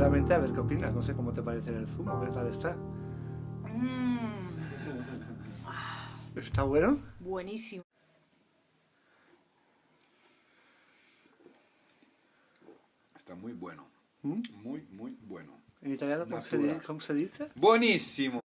sinceramente, a ver qué opinas. No sé cómo te parece el zumo, ¿qué tal está? ¿Está bueno? Buenísimo. Está muy bueno. ¿Mm? Muy, muy bueno. ¿En italiano cómo Natura. cómo se dice? Buonissimo.